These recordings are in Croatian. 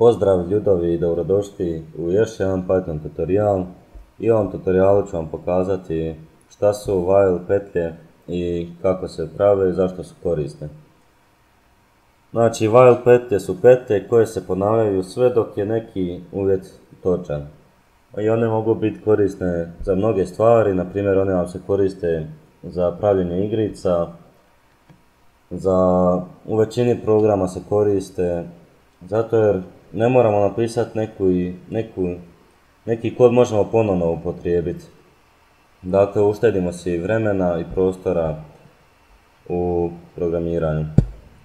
Pozdrav ljudovi i dobrodošli u još jedan Python tutorial. I u ovom tutorialu ću vam pokazati šta su while petlje i kako se prave i zašto su korisne. Znači while petlje su petlje koje se ponavljaju sve dok je neki uvjet točan. I one mogu biti korisne za mnoge stvari, na primjer one vam se koriste za pravljenje igrica, u većini programa se koriste zato jer ne moramo napisati neki kod možemo ponovno upotrijebiti. Dakle, uštedimo si vremena i prostora u programiranju.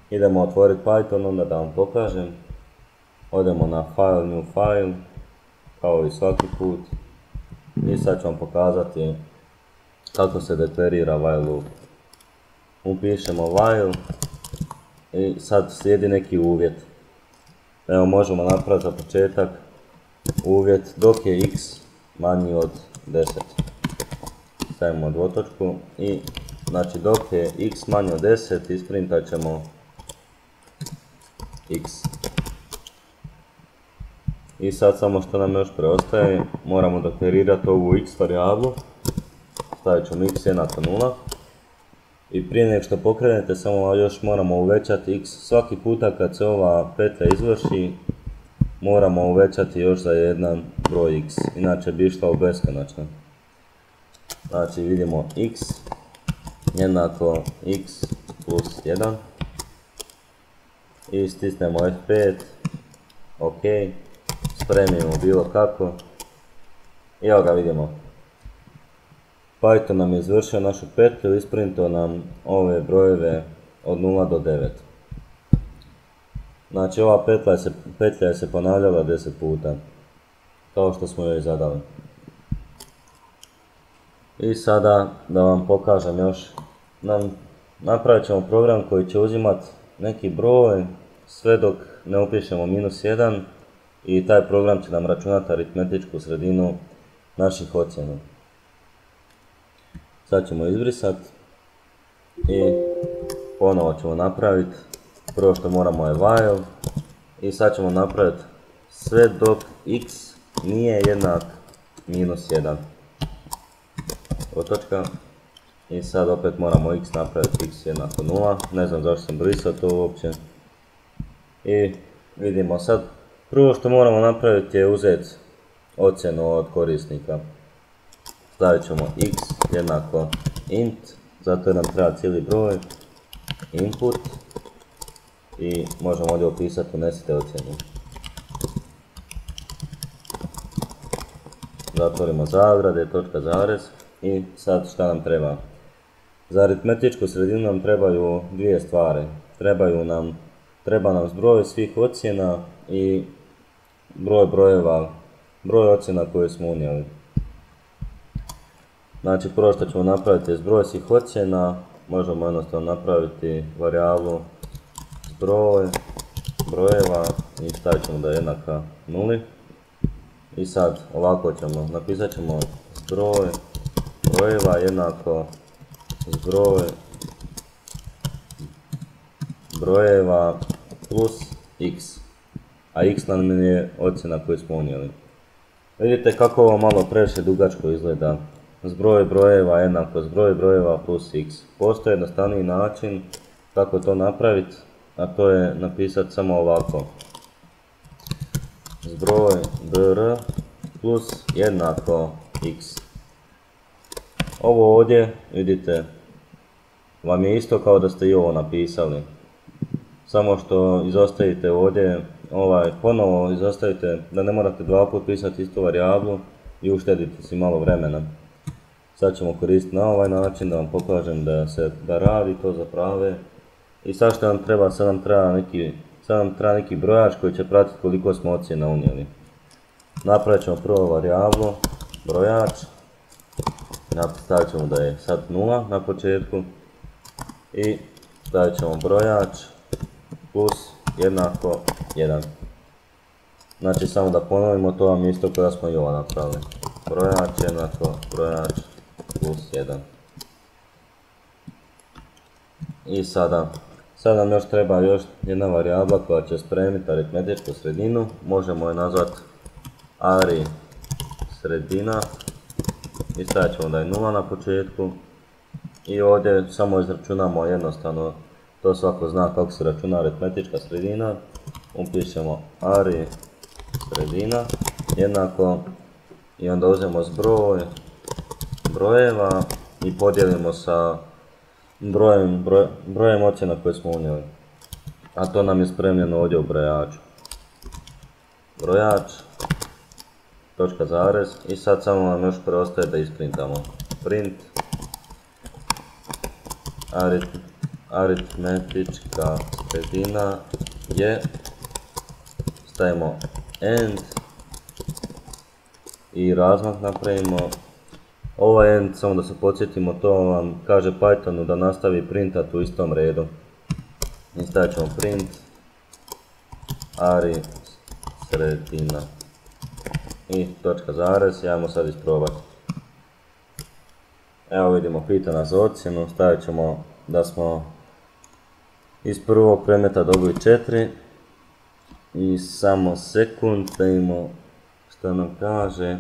Idemo otvoriti Python, onda da vam pokažem. Odemo na File, New File, kao i svaki put. I sad ću vam pokazati kako se deklarira while loop. Upišemo while i sad slijedi neki uvjet. Evo možemo napraviti za početak uvjet dok je x manji od 10. Stavimo dvotočku i znači dok je x manji od 10 isprintat ćemo x. I sad samo što nam još preostaje, moramo deklarirati ovu x varijablu. Stavit ćemo x jednako 0. I prije nego što pokrenete samo još moramo uvećati x. Svaki puta kad se ova petlja izvrši moramo uvećati još za jedan broj x, inače bi išla u beskonačno. Znači vidimo x jednako x plus 1 i stisnemo F5, ok, spremimo bilo kako i evo ga vidimo. Python nam je izvršio našu petlju i isprintao nam ove brojeve od 0 do 9. Znači ova petlja se ponavljala 10 puta, kao što smo joj zadali. I sada da vam pokažem još, napravit ćemo program koji će uzimati neki broj sve dok ne upišemo -1 i taj program će nam računati aritmetičku sredinu naših ocjena. Sad ćemo izbrisati i ponovo ćemo napraviti, prvo što moramo je while i sad ćemo napraviti sve dok x nije jednak -1. Otočka. I sad opet moramo x napraviti x jednako 0, ne znam zašto sam brisao to uopće. I vidimo sad, prvo što moramo napraviti je uzeti ocjenu od korisnika. Stavit ćemo x jednako int, zato nam treba cijeli broj, input i možemo ovdje opisati unesite ocjenu. Zatvorimo zagrade, točka zarez i sad šta nam treba? Za aritmetičku sredinu nam trebaju dvije stvari. Treba nam zbroj svih ocjena i broj ocjena koje smo unijeli. Znači prvo što ćemo napraviti je zbroj svih ocjena, možemo jednostavno napraviti varijablu zbroj brojeva i stavit ćemo da je jednaka 0. I sad ovako napisat ćemo zbroj brojeva jednako zbroj brojeva plus x, a x nam je ocjena koju smo unijeli. Vidite kako ovo malo previše dugačko izgleda. Zbroj brojeva jednako zbroj brojeva plus x. Postoji jednostavniji način kako to napraviti, a to je napisati samo ovako. Zbroj br plus jednako x. Ovo ovdje, vidite, vam je isto kao da ste i ovo napisali. Samo što izostavite ovdje, ponovo izostavite da ne morate dva put pisati istu varijablu i uštedite si malo vremena. Sad ćemo koristiti na ovaj način da vam pokažem da radi to za prave. I sad što nam treba, sad nam treba neki brojač koji će pratiti koliko smo ocjena unijeli. Napravit ćemo prvo varijablu, brojač, stavit ćemo da je sad 0 na početku i stavit ćemo brojač plus jednako 1. Znači samo da ponovimo, to vam je isto kada smo i ovo napravili. Brojač jednako brojač plus 1. I sada Sad nam još treba jedna varijabla koja će spremiti aritmetičku sredinu. Možemo je nazvati ari sredina i stavit ćemo da je 0 na početku. I ovdje samo izračunamo jednostavno, to svako zna kako se računa aritmetička sredina. Upišemo ari sredina jednako i onda uzmemo zbroj brojeva i podijelimo sa brojem ocjena koje smo unijeli. A to nam je spremljeno ovdje u brojaču. Brojač, točka zarez i sad samo nam još preostaje da isprintamo. Print aritmetička sredina je, stavimo end i razmak napravimo. Ovaj end, samo da se podsjetimo, to vam kaže Pythonu da nastavi printat u istom redu. I stavit ćemo print ari sredina i točka zarez, ajmo sad isprobati. Evo vidimo, pita nas za ocjenu, stavit ćemo da smo iz prvog predmeta dobili 4 i samo sekund da imamo što nam kaže.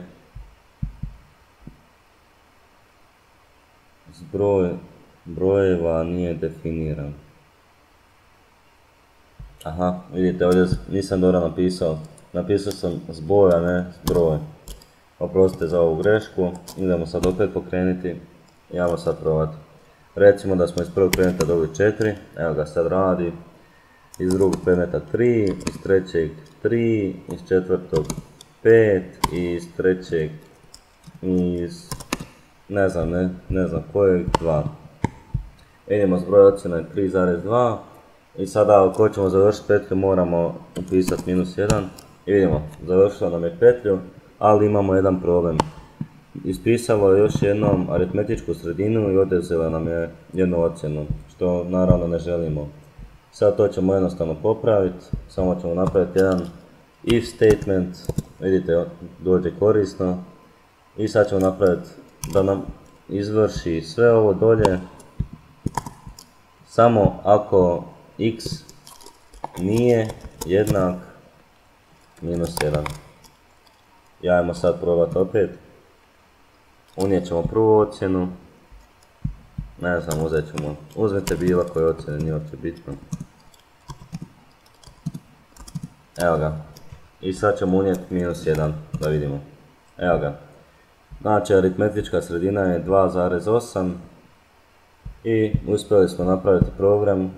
Zbroj brojeva nije definiran. Aha, vidite ovdje nisam dobro napisao. Napisao sam zbroj, a ne zbroj. Oprostite za ovu grešku. Idemo sad opet pokrenuti. Idemo sad probati. Recimo da smo iz prvog predmeta dobili 4. Evo ga sad radi. Iz drugog predmeta 3. Iz trećeg 3. Iz četvrtog 5. I iz trećeg iz... ne znam kojeg 2. Vidimo zbroj ocjena je 3,2 i sada ako hoćemo završiti petlju moramo upisati -1 i vidimo, završilo nam je petlju, ali imamo jedan problem. Ispisalo je još jednom aritmetičku sredinu i oduzelo nam je jednu ocjenu, što naravno ne želimo. Sad to ćemo jednostavno popraviti, samo ćemo napraviti jedan if statement, vidite dođe korisno i sad ćemo napraviti da nam izvrši sve ovo dolje samo ako x nije jednak -1. Ajmo sad probati opet. Unijet ćemo prvu ocjenu. Ne znam, uzmite bilo koje ocjene, nije uopće bitno. Evo ga. I sad ćemo unijeti -1 da vidimo. Evo ga. Znači aritmetička sredina je 2,8 i uspjeli smo napraviti program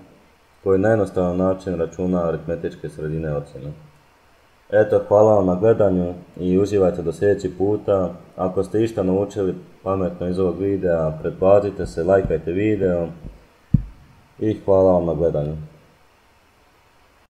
koji na jednostavan način računa aritmetičke sredine ocjene. Eto, hvala vam na gledanju i uživajte do sljedećeg puta. Ako ste išta naučili pametno iz ovog videa, pretplatite se, lajkajte video i hvala vam na gledanju.